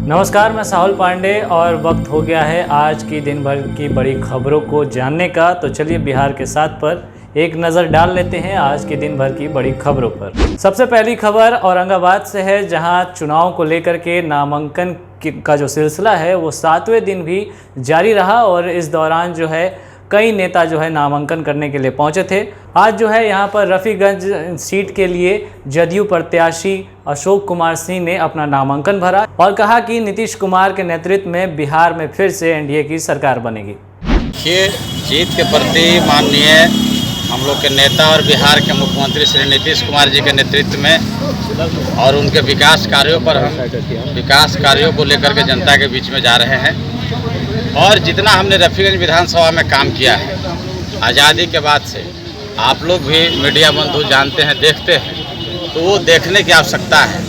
नमस्कार, मैं साहुल पांडे और वक्त हो गया है आज की दिन भर की बड़ी खबरों को जानने का। तो चलिए बिहार के साथ पर एक नज़र डाल लेते हैं आज के दिन भर की बड़ी खबरों पर। सबसे पहली खबर औरंगाबाद से है, जहां चुनाव को लेकर के नामांकन का जो सिलसिला है वो 7वें दिन भी जारी रहा और इस दौरान जो है कई नेता जो है नामांकन करने के लिए पहुंचे थे। आज जो है यहां पर रफ़ीगंज सीट के लिए जदयू प्रत्याशी अशोक कुमार सिंह ने अपना नामांकन भरा और कहा कि नीतीश कुमार के नेतृत्व में बिहार में फिर से एनडीए की सरकार बनेगी। ये जीत के प्रति माननीय हम लोग के नेता और बिहार के मुख्यमंत्री श्री नीतीश कुमार जी के नेतृत्व में और उनके विकास कार्यों पर हम विकास कार्यों को लेकर के जनता के बीच में जा रहे हैं। और जितना हमने रफ़ीगंज विधानसभा में काम किया है आज़ादी के बाद से, आप लोग भी मीडिया बंधु जानते हैं, देखते हैं, तो वो देखने की आवश्यकता है।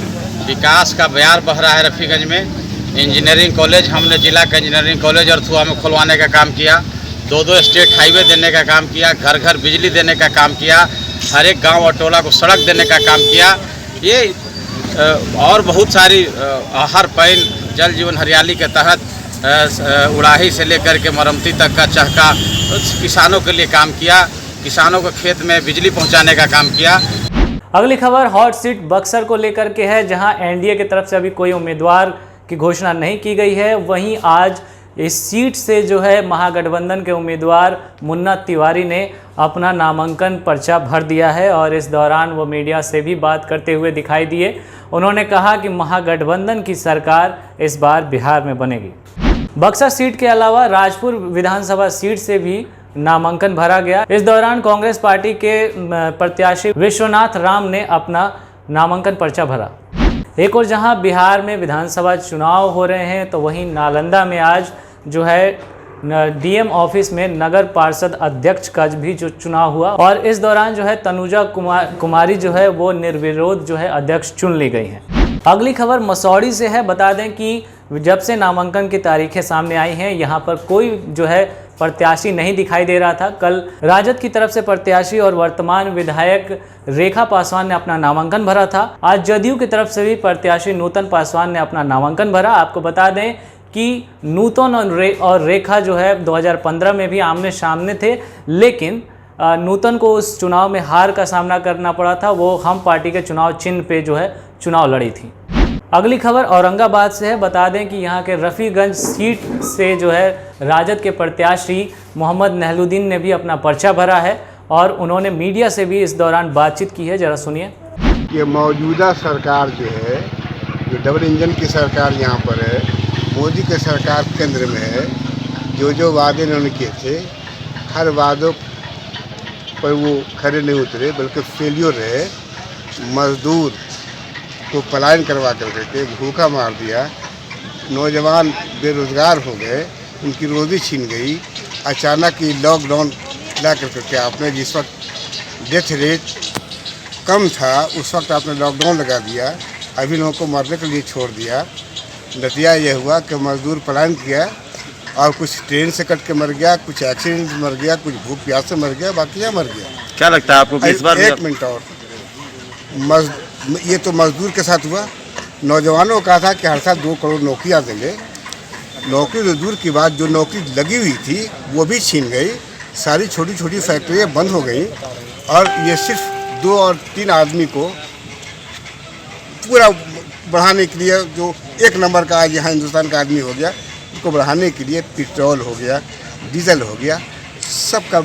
विकास का बयार बह रहा है रफ़ीगंज में। इंजीनियरिंग कॉलेज हमने जिला का इंजीनियरिंग कॉलेज अर्थुआ में खुलवाने का काम किया, 2 स्टेट हाईवे देने का काम किया, घर घर बिजली देने का काम किया, हर एक गांव और टोला को सड़क देने का काम किया। ये और बहुत सारी हर पैन जल जीवन हरियाली के तहत उड़ाही से लेकर के मरम्मती तक का चहका किसानों के लिए काम किया, किसानों को खेत में बिजली पहुंचाने का काम किया। अगली खबर हॉट सीट बक्सर को लेकर के है, जहां एनडीए की तरफ से अभी कोई उम्मीदवार की घोषणा नहीं की गई है। वहीं आज इस सीट से जो है महागठबंधन के उम्मीदवार मुन्ना तिवारी ने अपना नामांकन पर्चा भर दिया है और इस दौरान वो मीडिया से भी बात करते हुए दिखाई दिए। उन्होंने कहा कि महागठबंधन की सरकार इस बार बिहार में बनेगी। बक्सर सीट के अलावा राजपुर विधानसभा सीट से भी नामांकन भरा गया। इस दौरान कांग्रेस पार्टी के प्रत्याशी विश्वनाथ राम ने अपना नामांकन पर्चा भरा। एक और जहां बिहार में विधानसभा चुनाव हो रहे हैं, तो वहीं नालंदा में आज जो है डीएम ऑफिस में नगर पार्षद अध्यक्ष का भी जो चुनाव हुआ और इस दौरान जो है तनुजा कुमारी जो है वो निर्विरोध जो है अध्यक्ष चुन ली गई हैं। अगली खबर मसौड़ी से है। बता दें कि जब से नामांकन की तारीखें सामने आई हैं, यहाँ पर कोई जो है प्रत्याशी नहीं दिखाई दे रहा था। कल राजद की तरफ से प्रत्याशी और वर्तमान विधायक रेखा पासवान ने अपना नामांकन भरा था। आज जदयू की तरफ से भी प्रत्याशी नूतन पासवान ने अपना नामांकन भरा। आपको बता दें कि नूतन और रेखा जो है 2015 में भी आमने सामने थे, लेकिन नूतन को उस चुनाव में हार का सामना करना पड़ा था। वो हम पार्टी के चुनाव चिन्ह पे जो है चुनाव लड़ी थी। अगली खबर औरंगाबाद से है। बता दें कि यहाँ के रफ़ीगंज सीट से जो है राजद के प्रत्याशी मोहम्मद नहलुद्दीन ने भी अपना पर्चा भरा है और उन्होंने मीडिया से भी इस दौरान बातचीत की है। जरा सुनिए। ये मौजूदा सरकार जो है, जो डबल इंजन की सरकार यहाँ पर है, मोदी की सरकार केंद्र में है, जो वादे उन्होंने किए थे, हर वादों पर वो खरे नहीं उतरे, बल्कि फेलियर रहे। मजदूर को पलायन करवा करके भूखा मार दिया, नौजवान बेरोजगार हो गए, उनकी रोजी छीन गई। अचानक ही लॉकडाउन ला करके आपने जिस वक्त डेथ रेट कम था उस वक्त आपने लॉकडाउन लगा दिया, अभी लोगों को मरने के लिए छोड़ दिया। नतीजा ये हुआ कि मजदूर पलायन किया और कुछ ट्रेन से कट के मर गया, कुछ एक्सीडेंट में मर गया, कुछ भूख प्यास से मर गया, बाकी यहाँ मर गया। क्या लगता है आपको इस बार? एक मिनट और, ये तो मजदूर के साथ हुआ। नौजवानों को कहा था कि हर साल 2 करोड़ नौकरियाँ देंगे। नौकरी तो दूर की बात, जो नौकरी लगी हुई थी वो भी छीन गई। सारी छोटी छोटी फैक्ट्रियाँ बंद हो गई और ये सिर्फ 2 और 3 आदमी को पूरा बढ़ाने के लिए, जो 1 नंबर का आज यहाँ हिंदुस्तान का आदमी हो गया, उसको बढ़ाने के लिए पेट्रोल हो गया, डीजल हो गया, सबका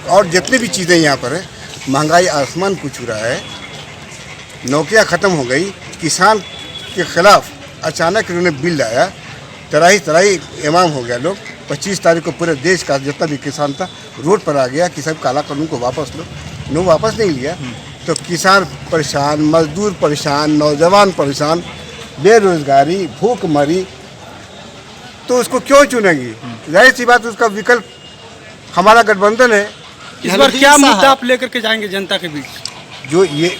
और जितनी भी चीज़ें यहाँ पर है, महंगाई आसमान को छू रहा है। नौकरियां ख़त्म हो गई। किसान के ख़िलाफ़ अचानक उन्होंने बिल लाया, तराई इमाम हो गया लोग। 25 तारीख को पूरे देश का जितना भी किसान था रोड पर आ गया कि सब काला कानून को वापस लो। नो वापस नहीं लिया तो किसान परेशान, मजदूर परेशान, नौजवान परेशान, बेरोजगारी, भूख मरी, तो उसको क्यों चुनेंगी? जाहिर सी बात, उसका विकल्प हमारा गठबंधन है। इस बार क्या मुद्दा आप लेकर के जाएंगे जनता के बीच? जो ये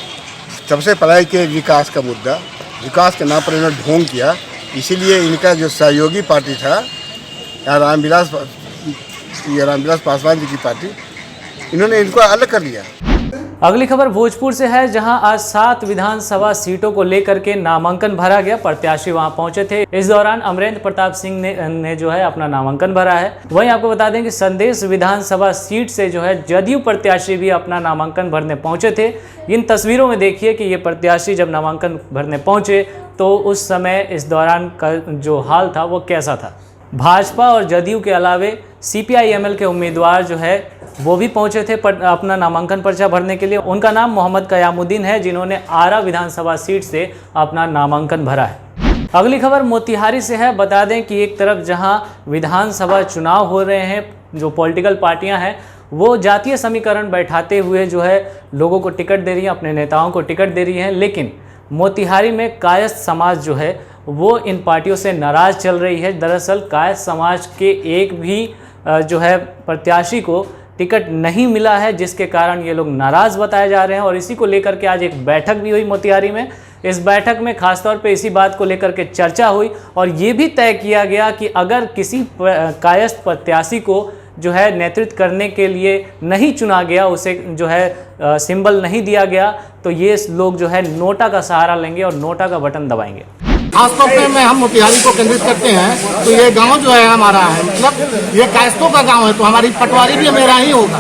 सबसे पहले के विकास का मुद्दा, विकास के नाम पर इन्होंने ढोंग किया, इसीलिए इनका जो सहयोगी पार्टी था रामविलास पासवान जी की पार्टी, इन्होंने इनको अलग कर लिया। अगली खबर भोजपुर से है, जहां आज 7 विधानसभा सीटों को लेकर के नामांकन भरा गया। प्रत्याशी वहां पहुंचे थे। इस दौरान अमरेंद्र प्रताप सिंह ने जो है अपना नामांकन भरा है। वहीं आपको बता दें कि संदेश विधानसभा सीट से जो है जदयू प्रत्याशी भी अपना नामांकन भरने पहुंचे थे। इन तस्वीरों में देखिए कि ये प्रत्याशी जब नामांकन भरने पहुंचे तो उस समय इस दौरान का जो हाल था वो कैसा था। भाजपा और जदयू के अलावे CPI-ML के उम्मीदवार जो है वो भी पहुंचे थे अपना नामांकन पर्चा भरने के लिए। उनका नाम मोहम्मद कयामुद्दीन है, जिन्होंने आरा विधानसभा सीट से अपना नामांकन भरा है। अगली खबर मोतिहारी से है। बता दें कि एक तरफ जहां विधानसभा चुनाव हो रहे हैं, जो पॉलिटिकल पार्टियां हैं वो जातीय समीकरण बैठाते हुए जो है लोगों को टिकट दे रही हैं, अपने नेताओं को टिकट दे रही हैं, लेकिन मोतिहारी में कायस्थ समाज जो है वो इन पार्टियों से नाराज़ चल रही है। दरअसल कायस्थ समाज के एक भी जो है प्रत्याशी को टिकट नहीं मिला है, जिसके कारण ये लोग नाराज़ बताए जा रहे हैं। और इसी को लेकर के आज एक बैठक भी हुई मोतिहारी में। इस बैठक में खासतौर पे इसी बात को लेकर के चर्चा हुई और ये भी तय किया गया कि अगर किसी कायस्थ प्रत्याशी को जो है नेतृत्व करने के लिए नहीं चुना गया, उसे जो है सिंबल नहीं दिया गया, तो ये लोग जो है नोटा का सहारा लेंगे और नोटा का बटन दबाएंगे। खासतौर पे में हम मोतिहारी को केंद्रित करते हैं तो ये गांव जो है हमारा है, मतलब ये कायस्थों का गांव है, तो हमारी पटवारी भी मेरा ही होगा।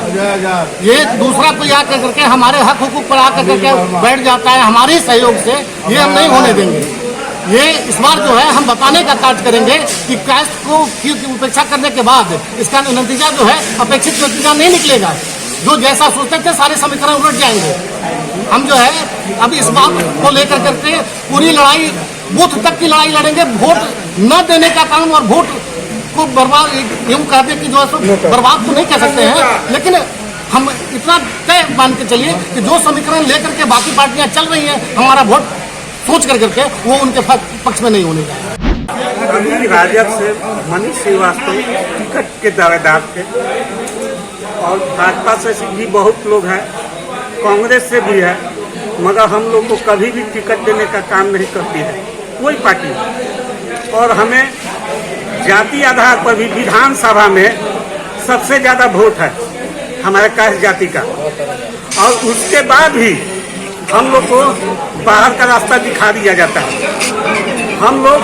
ये दूसरा कोई आकर करके हमारे हक हुकूक पर आकर करके बैठ जाता है हमारे सहयोग से, ये हम नहीं होने देंगे। ये इस बार जो है हम बताने का कार्य करेंगे कि कायस्थ को की उपेक्षा करने के बाद इसका नतीजा जो है अपेक्षित नतीजा नहीं निकलेगा। जो जैसा सोचते थे सारे समीकरण उलट जाएंगे। हम जो है अब इस बात को लेकर करके पूरी लड़ाई, बूथ तक की लड़ाई लड़ेंगे। वोट न देने का काम और वोट को बर्बाद, यूँ कहते कि जो है बर्बाद तो नहीं कह सकते हैं, लेकिन हम इतना तय मान के चलिए कि जो समीकरण लेकर के बाकी पार्टियां चल रही हैं, हमारा वोट सोच कर करके वो उनके पक्ष में नहीं होने जाएगा। अभी राजद से मनीष श्रीवास्तव टिकट के दावेदार थे और भाजपा से भी बहुत लोग हैं, कांग्रेस से भी है, मगर हम लोग को कभी भी टिकट देने का काम नहीं करती है कोई पार्टी। और हमें जाति आधार पर भी विधानसभा में सबसे ज़्यादा वोट है हमारे कायस्थ जाति का, और उसके बाद भी हम लोग को बाहर का रास्ता दिखा दिया जाता है। हम लोग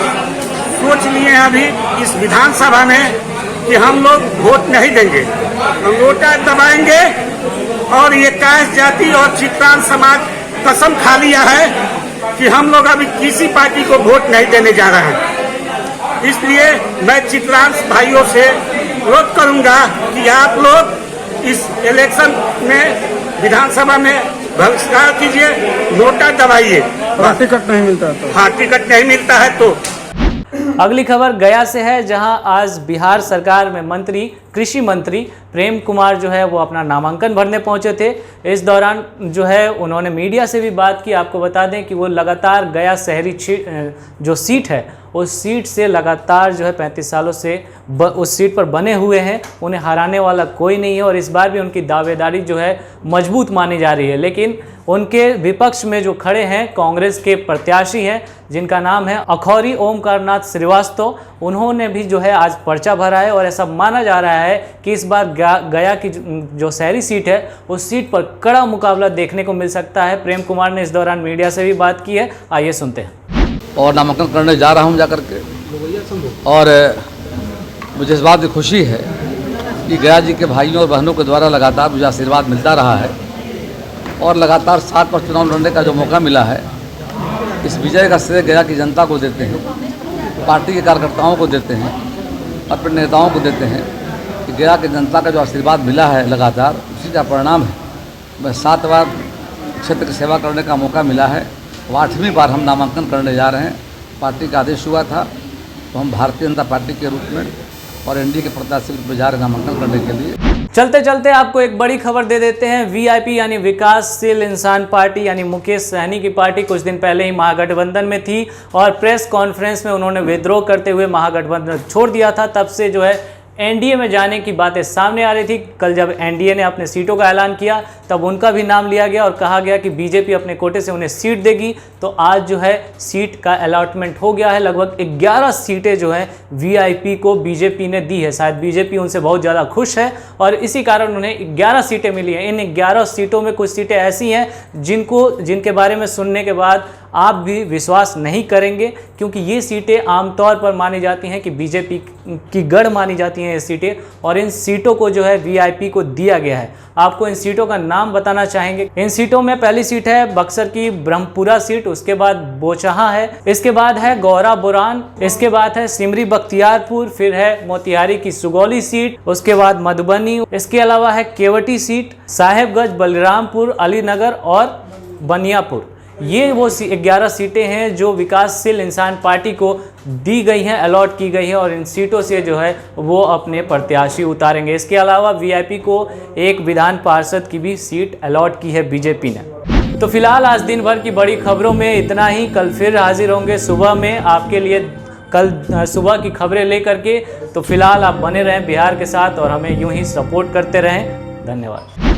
सोच लिए हैं अभी इस विधानसभा में कि हम लोग वोट नहीं देंगे, हम नोटा दबाएंगे। और ये कायस्थ जाति और चित्रांश समाज कसम खा लिया है कि हम लोग अभी किसी पार्टी को वोट नहीं देने जा रहे हैं। इसलिए मैं चित्रांश भाइयों से अनुरोध करूंगा कि आप लोग इस इलेक्शन में विधानसभा में बहिष्कार कीजिए, नोटा दबाइए। टिकट नहीं मिलता है तो हाँ, टिकट नहीं मिलता है तो। अगली खबर गया से है, जहां आज बिहार सरकार में मंत्री, कृषि मंत्री प्रेम कुमार जो है वो अपना नामांकन भरने पहुंचे थे। इस दौरान जो है उन्होंने मीडिया से भी बात की। आपको बता दें कि वो लगातार गया शहरी जो सीट है उस सीट से लगातार जो है 35 सालों से उस सीट पर बने हुए हैं, उन्हें हराने वाला कोई नहीं है और इस बार भी उनकी दावेदारी जो है मजबूत मानी जा रही है। लेकिन उनके विपक्ष में जो खड़े हैं कांग्रेस के प्रत्याशी हैं, जिनका नाम है अखौरी ओमकारनाथ श्रीवास्तव, उन्होंने भी जो है आज पर्चा भरा है और ऐसा माना जा रहा है कि इस बार गया की जो शहरी सीट है उस सीट पर कड़ा मुकाबला देखने को मिल सकता है। प्रेम कुमार ने इस दौरान मीडिया से भी बात की है, आइए सुनते हैं। और नामांकन करने जा रहा हूं जाकर के, और मुझे इस बात की खुशी है कि गया जी के भाइयों और बहनों के द्वारा लगातार मुझे आशीर्वाद मिलता रहा है और लगातार 7 पर चुनाव लड़ने का जो मौका मिला है, इस विजय का श्रेय गया की जनता को देते हैं, पार्टी के कार्यकर्ताओं को देते हैं, अपने नेताओं को देते हैं कि गया की जनता का जो आशीर्वाद मिला है लगातार, उसी का परिणाम है। मैं 7 बार क्षेत्र की सेवा करने का मौका मिला है, 8वीं बार हम नामांकन करने जा रहे हैं। पार्टी का आदेश हुआ था तो हम भारतीय जनता पार्टी के रूप में और एनडीए के प्रत्याशी के रूप में जा रहे नामांकन करने के लिए। चलते चलते आपको एक बड़ी खबर दे देते हैं। वीआईपी यानी विकासशील इंसान पार्टी यानी मुकेश सहनी की पार्टी कुछ दिन पहले ही महागठबंधन में थी और प्रेस कॉन्फ्रेंस में उन्होंने विद्रोह करते हुए महागठबंधन छोड़ दिया था। तब से जो है एनडीए में जाने की बातें सामने आ रही थी। कल जब एनडीए ने अपने सीटों का ऐलान किया तब उनका भी नाम लिया गया और कहा गया कि बीजेपी अपने कोटे से उन्हें सीट देगी। तो आज जो है सीट का अलॉटमेंट हो गया है। लगभग 11 सीटें जो है वीआईपी को बीजेपी ने दी है। शायद बीजेपी उनसे बहुत ज़्यादा खुश है और इसी कारण उन्हें 11 सीटें मिली हैं। इन 11 सीटों में कुछ सीटें ऐसी हैं जिनके बारे में सुनने के बाद आप भी विश्वास नहीं करेंगे, क्योंकि ये सीटें आमतौर पर मानी जाती हैं कि बीजेपी की गढ़ मानी जाती हैं ये सीटें, और इन सीटों को जो है वीआईपी को दिया गया है। आपको इन सीटों का नाम बताना चाहेंगे। इन सीटों में पहली सीट है बक्सर की ब्रह्मपुरा सीट, उसके बाद बोचहा है, इसके बाद है गौरा बोरान, इसके बाद है सिमरी बख्तियारपुर, फिर है मोतिहारी की सुगौली सीट, उसके बाद मधुबनी, इसके अलावा है केवटी सीट, साहेबगंज, बलरामपुर, अलीनगर और बनियापुर। ये वो 11 सीटें हैं जो विकासशील इंसान पार्टी को दी गई हैं, अलॉट की गई है, और इन सीटों से जो है वो अपने प्रत्याशी उतारेंगे। इसके अलावा वीआईपी को एक विधान पार्षद की भी सीट अलॉट की है बीजेपी ने। तो फिलहाल आज दिन भर की बड़ी खबरों में इतना ही। कल फिर हाजिर होंगे सुबह में आपके लिए, कल सुबह की खबरें लेकर के। तो फिलहाल आप बने रहें बिहार के साथ और हमें यूं ही सपोर्ट करते रहें। धन्यवाद।